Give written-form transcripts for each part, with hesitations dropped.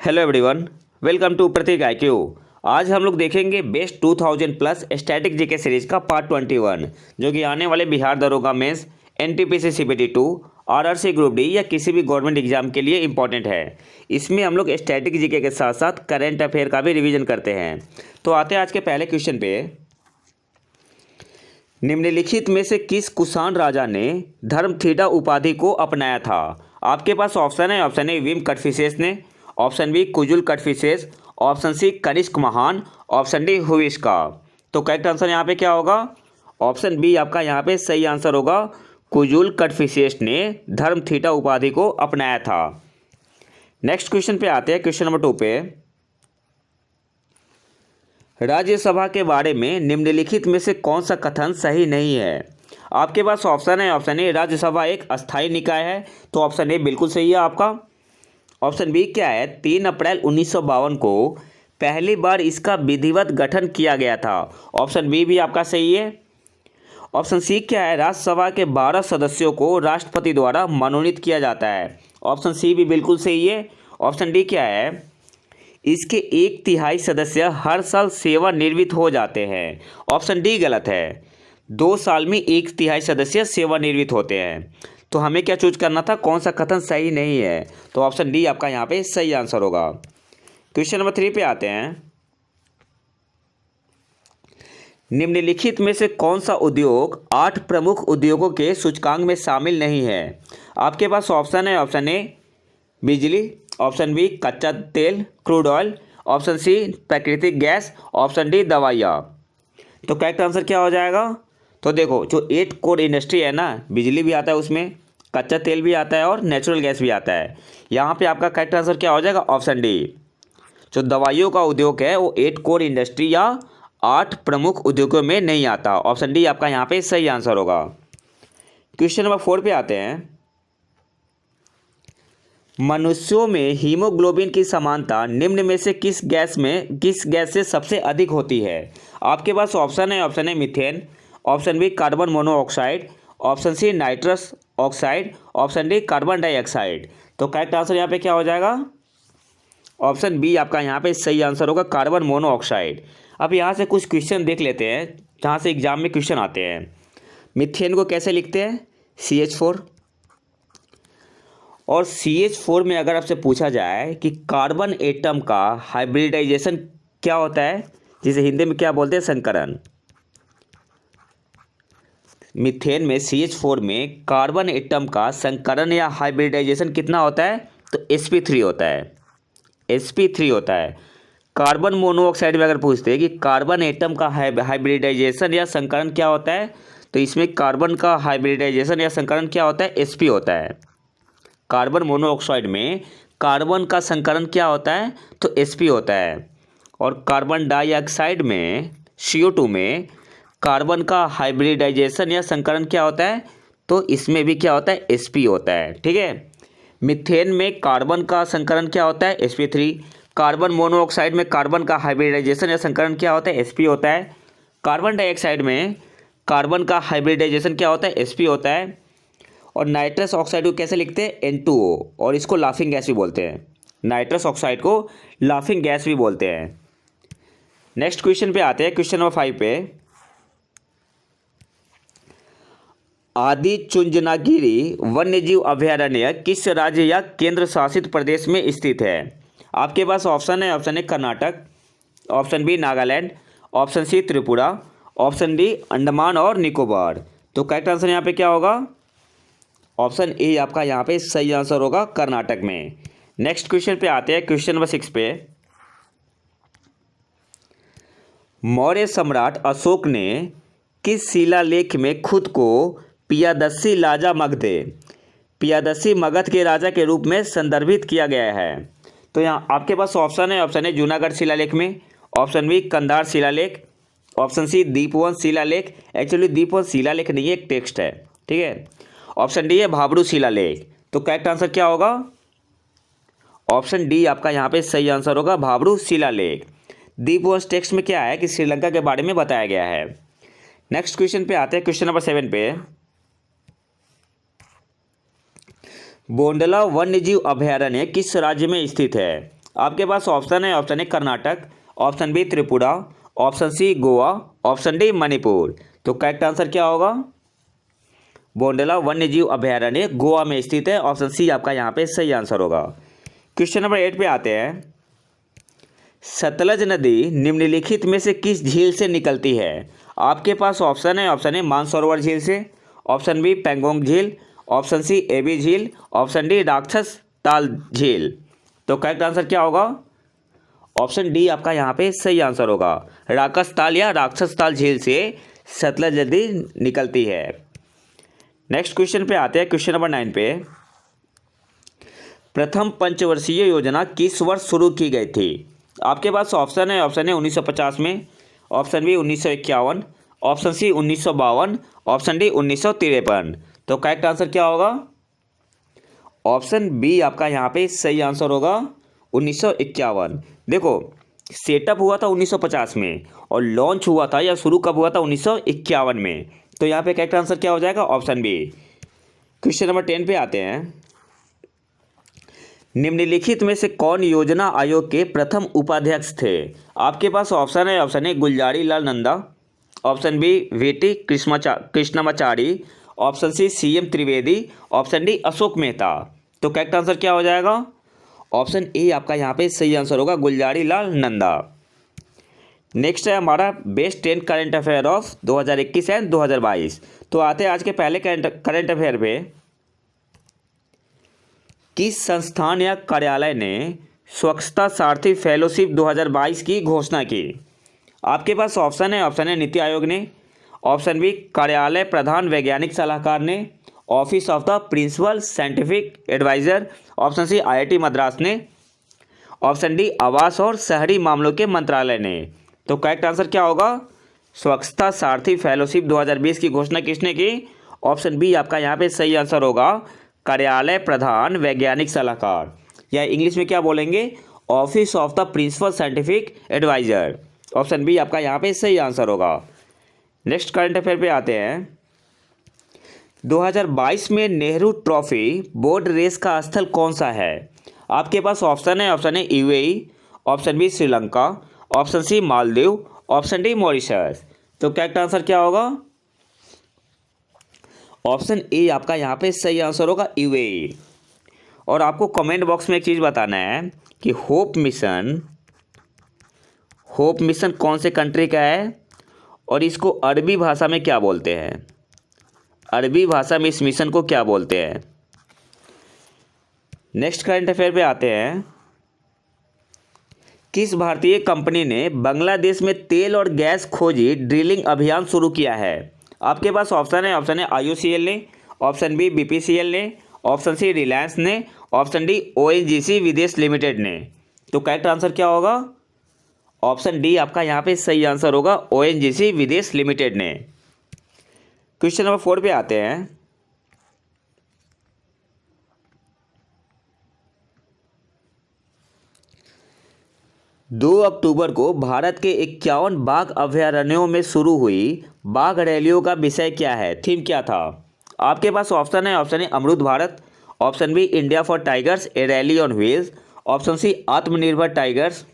Hello everyone, welcome to Prateek IQ। आज हम लोग देखेंगे best 2000 plus static GK series का पार्ट 21, जो कि आने वाले बिहार दरोगा mains, NTPC CPT 2, RRC group D या किसी भी गवर्नमेंट एग्जाम के लिए इंपॉर्टेंट है। इसमें हम लोग स्टैटिक जीके के साथ साथ करेंट अफेयर का भी रिवीजन करते हैं। तो आते हैं आज के पहले क्वेश्चन पे। निम्नलिखित में से किस कुषाण राजा ने धर्मथीटा उपाधि को अपनाया था? आपके पास ऑप्शन है। ऑप्शन ए विम कटफिसेस ने, option B Kujula Kadphises, option C Kanishka महान, ऑप्शन डी हुविस्का। तो करेक्ट आंसर यहाँ पे क्या होगा? ऑप्शन बी आपका यहाँ पे सही आंसर होगा। कुजुल कटफिसेस ने धर्मथीटा उपाधि को अपनाया था। नेक्स्ट क्वेश्चन पे आते हैं, क्वेश्चन नंबर 2 पे। राज्यसभा के बारे में निम्नलिखित में से कौन सा कथन सही नहीं है? आपके पास ऑप्शन है। ऑप्शन ए राज्यसभा एक अस्थायी निकाय है, तो ऑप्शन ए बिल्कुल सही है आपका। ऑप्शन बी क्या है? 3 अप्रैल 1952 को पहली बार इसका विधिवत गठन किया गया था, ऑप्शन बी भी आपका सही है। ऑप्शन सी क्या है? राज्यसभा के 12 सदस्यों को राष्ट्रपति द्वारा मनोनीत किया जाता है, ऑप्शन सी भी बिल्कुल सही है। ऑप्शन डी क्या है? इसके 1/3 सदस्य हर साल सेवानिवृत्त हो जाते हैं, ऑप्शन डी गलत है। 2 साल में 1/3 सदस्य सेवानिवृत्त होते हैं। तो हमें क्या चूज करना था? कौन सा कथन सही नहीं है? तो ऑप्शन डी आपका यहाँ पे सही आंसर होगा। क्वेश्चन नंबर 3 पे आते हैं। निम्नलिखित में से कौन सा उद्योग 8 प्रमुख उद्योगों के सूचकांक में शामिल नहीं है? आपके पास ऑप्शन है। ऑप्शन ए बिजली, ऑप्शन बी कच्चा तेल क्रूड ऑयल, ऑप्शन सी प्राकृतिक गैस, ऑप्शन डी दवाइयाँ। तो करेक्ट आंसर क्या हो जाएगा? तो देखो, जो 8 कोर इंडस्ट्री है ना, बिजली भी आता है उसमें, कच्चा तेल भी आता है और नेचुरल गैस भी आता है। यहाँ पे आपका करेक्ट आंसर क्या हो जाएगा? Option D. जो दवाइयों का उद्योग है वो 8 कोर इंडस्ट्री या 8 प्रमुख उद्योगों में नहीं आता, ऑप्शन डी आपका यहाँ पे सही आंसर होगा। क्वेश्चन नंबर 4 पे आते हैं। मनुष्यों में हीमोग्लोबिन की समानता निम्न में से किस गैस से सबसे अधिक होती है? आपके पास ऑप्शन है। Option A methane, option B carbon monoxide, option C nitrous oxide, option D carbon dioxide. तो करेक्ट आंसर यहाँ पे क्या हो जाएगा? ऑप्शन बी आपका यहाँ पे सही आंसर होगा, कार्बन मोनोऑक्साइड। अब यहाँ से कुछ क्वेश्चन देख लेते हैं जहाँ से एग्जाम में क्वेश्चन आते हैं। मीथेन को कैसे लिखते हैं? CH4। और CH4 में अगर आपसे पूछा जाए कि कार्बन एटम का हाइब्रिडाइजेशन क्या होता है, जिसे हिंदी में क्या बोलते हैं? संकरण। मीथेन में CH4 में कार्बन एटम का संकरण या हाइब्रिडाइजेशन कितना होता है? तो sp3 होता है, sp3 होता है। कार्बन मोनोऑक्साइड में अगर पूछते हैं कि कार्बन एटम का हाइब्रिडाइजेशन या संकरण क्या होता है, तो इसमें कार्बन का हाइब्रिडाइजेशन या संकरण क्या होता है? sp होता है। कार्बन मोनोऑक्साइड में कार्बन का संकरण क्या होता है? तो sp होता है। और कार्बन डाइऑक्साइड में CO2 में कार्बन का हाइब्रिडाइजेशन या संकरण क्या होता है? तो इसमें भी क्या होता है? sp होता है। ठीक है। मीथेन में कार्बन का संकरण क्या होता है? sp3। कार्बन मोनोऑक्साइड में कार्बन का हाइब्रिडाइजेशन या संकरण क्या होता है? sp होता है। कार्बन डाइऑक्साइड में कार्बन का हाइब्रिडाइजेशन क्या होता है? sp होता है। और नाइट्रस ऑक्साइड को कैसे लिखते हैं? N2O, और इसको लाफिंग गैस भी बोलते हैं। नाइट्रस ऑक्साइड को लाफिंग गैस भी बोलते हैं। नेक्स्ट क्वेश्चन पे आते हैं, क्वेश्चन नंबर 5 पे। आदि चुंचनागिरी वन्यजीव अभयारण्य किस राज्य या केंद्र शासित प्रदेश में स्थित है? आपके पास ऑप्शन है। Option A Karnataka, option B Nagaland, option C Tripura, option D Andaman और निकोबार। तो करेक्ट आंसर यहाँ पे क्या होगा? ऑप्शन ए आपका यहाँ पे सही आंसर होगा, कर्नाटक में। नेक्स्ट क्वेश्चन पे आते हैं, क्वेश्चन नंबर 6 पे। मौर्य सम्राट अशोक ने किस शिलालेख में खुद को पियादस्सी लाजा मगध, पियादस्सी मगध के राजा के रूप में संदर्भित किया गया है? तो यहाँ आपके पास ऑप्शन है। ऑप्शन ए जूनागढ़ शिलालेख में, ऑप्शन बी कंधार शिलालेख, ऑप्शन सी दीपवंश शिलालेख। एक्चुअली दीपवंश शिलालेख नहीं है, एक टेक्स्ट है। ठीक है। ऑप्शन डी है भाबरू शिलालेख। तो करेक्ट आंसर क्या होगा? ऑप्शन डी आपका यहाँ पे सही आंसर होगा, भाबरू शिलालेख। दीपवंश टेक्स्ट में क्या है कि श्रीलंका के बारे में बताया गया है। नेक्स्ट क्वेश्चन पे आते हैं, क्वेश्चन नंबर 7 पे। बोंडला वन्यजीव अभयारण्य किस राज्य में स्थित है? आपके पास ऑप्शन है, option A Karnataka, option B Tripura, option C Goa, option D Manipur. तो करेक्ट आंसर क्या होगा? बोंडला वन्य जीव अभयारण्य गोवा में स्थित है। ऑप्शन सी आपका यहाँ पे सही आंसर होगा। क्वेश्चन नंबर 8 पे आते हैं। सतलज नदी निम्नलिखित में से किस झील से निकलती है? आपके पास ऑप्शन है, ऑप्शन ए मानसरोवर झील से, ऑप्शन बी पेंगोंग झील, ऑप्शन सी एबी झील, ऑप्शन डी राक्षस ताल झील। तो करेक्ट आंसर क्या होगा? ऑप्शन डी आपका यहाँ पे सही आंसर होगा। राक्षस ताल या राक्षस ताल झील से सतलज नदी निकलती है। नेक्स्ट क्वेश्चन पे आते हैं, क्वेश्चन नंबर 9 पे। प्रथम पंचवर्षीय योजना किस वर्ष शुरू की गई थी? आपके पास ऑप्शन है, ऑप्शन ए 1950 में, option B 1951, option C 1952, option D 1953। तो करेक्ट आंसर क्या होगा? ऑप्शन बी आपका यहाँ पे सही आंसर होगा, 1951। देखो, सेटअप हुआ था 1950 में और लॉन्च हुआ था या शुरू कब हुआ था? 1951 में। तो यहाँ पे करेक्ट आंसर क्या हो जाएगा? Option B. क्वेश्चन नंबर 10 पे आते हैं। निम्नलिखित में से कौन योजना आयोग के प्रथम उपाध्यक्ष थे? आपके पास ऑप्शन है, option A Gulzari Lal Nanda, option B VT Krishnamachari, option C CM Trivedi, option D Ashok Mehta. तो करेक्ट आंसर क्या हो जाएगा? ऑप्शन ए आपका यहाँ पे सही आंसर होगा, गुलजारी लाल नंदा। नेक्स्ट है हमारा best 10 current affair of 2021 and 2022। तो आते हैं आज के पहले करंट अफेयर पे। किस संस्थान या कार्यालय ने स्वच्छता सारथी फेलोशिप 2022 की घोषणा की? आपके पास ऑप्शन है, ऑप्शन ए नीति आयोग ने, ऑप्शन बी कार्यालय प्रधान वैज्ञानिक सलाहकार ने, office of the principal scientific adviser, option C IIT Madras ने, ऑप्शन डी आवास और शहरी मामलों के मंत्रालय ने। तो करेक्ट आंसर क्या होगा? स्वच्छता सारथी फेलोशिप 2020 की घोषणा किसने की? ऑप्शन बी आपका यहाँ पे सही आंसर होगा, कार्यालय प्रधान वैज्ञानिक सलाहकार, या इंग्लिश में क्या बोलेंगे? Office of the principal scientific adviser. Option B आपका यहाँ पे सही आंसर होगा। नेक्स्ट करंट अफेयर पे आते हैं। 2022 में नेहरू ट्रॉफी बोट रेस का स्थल कौन सा है? आपके पास ऑप्शन है, option A UAE, option B Sri Lanka, option C Maldives, option D Mauritius. तो करेक्ट आंसर क्या होगा? ऑप्शन ए आपका यहाँ पे सही आंसर होगा, यूएई। और आपको कमेंट बॉक्स में एक चीज़ बताना है कि होप मिशन कौन से कंट्री का है और इसको अरबी भाषा में क्या बोलते हैं? अरबी भाषा में इस मिशन को क्या बोलते हैं? नेक्स्ट करंट अफेयर पे आते हैं। किस भारतीय कंपनी ने बांग्लादेश में तेल और गैस खोजी ड्रिलिंग अभियान शुरू किया है? आपके पास ऑप्शन है, ऑप्शन ए IOCL ने, ऑप्शन बी BPCL ने, ऑप्शन सी रिलायंस ने, ऑप्शन डी ONGC विदेश लिमिटेड ने। तो करेक्ट आंसर क्या होगा? ऑप्शन डी आपका यहाँ पे सही आंसर होगा, ONGC विदेश लिमिटेड ने। क्वेश्चन नंबर 4 पे आते हैं। दो अक्टूबर को भारत के 51 बाघ अभयारण्यों में शुरू हुई बाघ रैलियों का विषय क्या है? थीम क्या था? आपके पास ऑप्शन है, ऑप्शन ए अमरूद भारत, option B India for tigers a rally on wheels, option C आत्मनिर्भर tigers,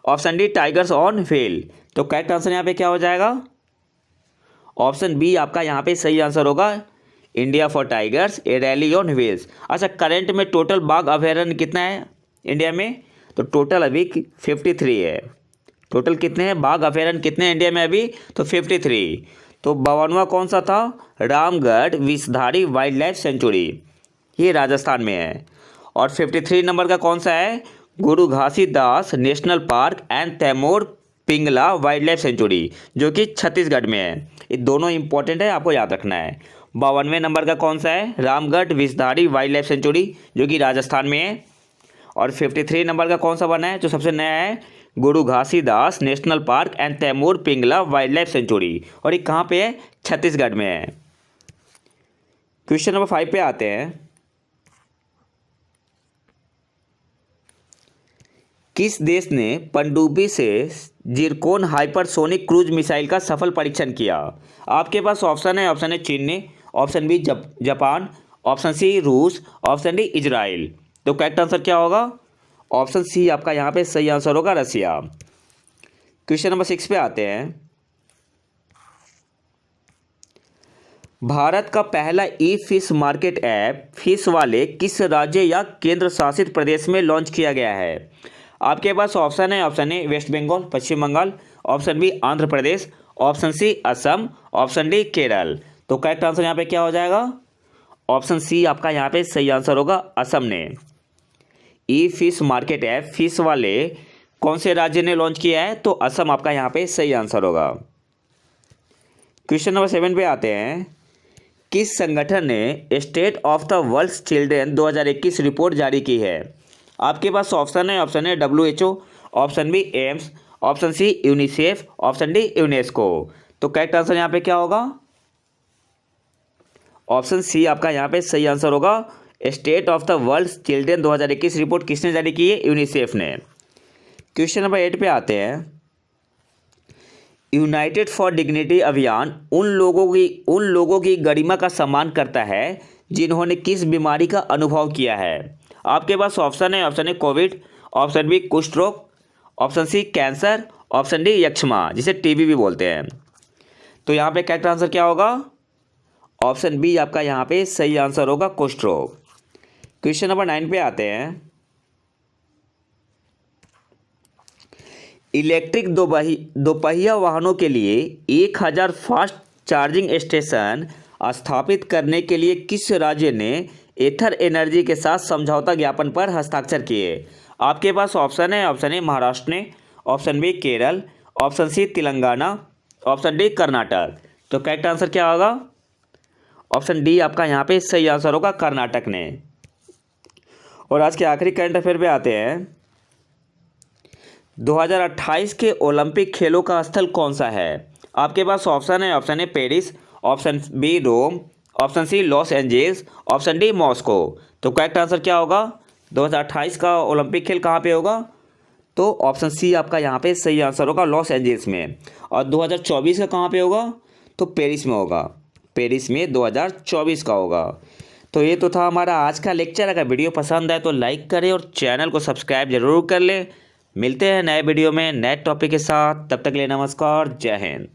option D tigers on wheel. तो करेक्ट आंसर यहाँ पे क्या हो जाएगा? ऑप्शन बी आपका यहाँ पे सही आंसर होगा, India for tigers a rally on wheels. अच्छा, करंट में टोटल बाघ अभयारण्य कितना है इंडिया में? तो टोटल अभी 53 है। टोटल कितने हैं बाघ अभयारण्य, कितने हैं इंडिया में अभी? तो 53। तो 52वां कौन सा था? Ramgarh Vishdhari wild life century, ये राजस्थान में है। और 53 नंबर का कौन सा है? Guru Ghasidas national park and Tamor Pingla wild life sanctuary, जो कि छत्तीसगढ़ में है। ये दोनों इंपॉर्टेंट है, आपको याद रखना है। 52वें नंबर का कौन सा है? Ramgarh Vishdhari wild life sanctuary, जो कि राजस्थान में है। और 53 नंबर का कौन सा बना है, जो सबसे नया है? Guru Ghasidas national park and Tamor Pingla wild life sanctuary, और ये कहाँ पे है? छत्तीसगढ़ में है। क्वेश्चन नंबर 5 पे आते हैं। किस देश ने पनडुब्बी से जिरकोन हाइपरसोनिक क्रूज मिसाइल का सफल परीक्षण किया? आपके पास ऑप्शन है, ऑप्शन ए चीन ने, option B Japan, option C रूस, ऑप्शन डी इजराइल। तो करेक्ट आंसर क्या होगा? ऑप्शन सी आपका यहाँ पे सही आंसर होगा, रसिया। क्वेश्चन नंबर 6 पे आते हैं। भारत का पहला ई फिश मार्केट ऐप फिश वाले किस राज्य या केंद्र शासित प्रदेश में लॉन्च किया गया है? आपके पास ऑप्शन है, option A west Bengal, Paschim Bengal, option B Andhra Pradesh, option C Assam, option D Kerala. तो करेक्ट आंसर यहाँ पे क्या हो जाएगा? ऑप्शन सी आपका यहाँ पे सही आंसर होगा, असम ने। ई फिश मार्केट ऐप फिश वाले कौन से राज्य ने लॉन्च किया है? तो असम आपका यहाँ पे सही आंसर होगा। क्वेश्चन नंबर 7 पे आते हैं। किस संगठन ने state of the world children 2021 report जारी की है? आपके पास ऑप्शन है, option A WHO, option B AIIMS, option C UNICEF, option D UNESCO. तो करेक्ट आंसर यहाँ पे क्या होगा? ऑप्शन सी आपका यहाँ पे सही आंसर होगा। State of the world children 2021 report किसने जारी की है? यूनिसेफ ने। क्वेश्चन नंबर 8 पे आते हैं। यूनाइटेड फॉर डिग्निटी अभियान उन लोगों की गरिमा का सम्मान करता है जिन्होंने किस बीमारी का अनुभव किया है? आपके पास ऑप्शन है, option A covid, option B कुष्ठ रोग, option C cancer, option D यक्ष्मा, जिसे टीबी भी बोलते हैं। तो यहाँ पे करेक्ट आंसर क्या होगा? ऑप्शन बी आपका यहाँ पे सही आंसर होगा, कुष्ठ रोग। क्वेश्चन नंबर 9 पे आते हैं। इलेक्ट्रिक दोपहिया वाहनों के लिए 1000 फास्ट चार्जिंग स्टेशन स्थापित करने के लिए किस राज्य ने एथर एनर्जी के साथ समझौता ज्ञापन पर हस्ताक्षर किए? आपके पास ऑप्शन है, ऑप्शन ए महाराष्ट्र ने, option B Kerala, option C Telangana, option D Karnataka. तो करेक्ट आंसर क्या होगा? ऑप्शन डी आपका यहाँ पे सही आंसर होगा, कर्नाटक ने। और आज के आखिरी करंट अफेयर पे आते हैं। 2028 के ओलंपिक खेलों का स्थल कौन सा है? आपके पास ऑप्शन है, option A Paris, option B Rome, option C Los option D Moscow. तो करेक्ट आंसर क्या होगा? 2028 का ओलंपिक खेल कहाँ पे होगा? तो ऑप्शन सी आपका यहाँ पे सही आंसर होगा, लॉस एंजेल्स में। और 2024 का कहाँ पे होगा? तो पेरिस में होगा, पेरिस में 2024 का होगा। तो ये तो था हमारा आज का लेक्चर। अगर वीडियो पसंद आए तो लाइक करें और चैनल को सब्सक्राइब जरूर कर लें। मिलते हैं नए वीडियो में नए टॉपिक के साथ। तब तक के लिए नमस्कार, जय हिंद।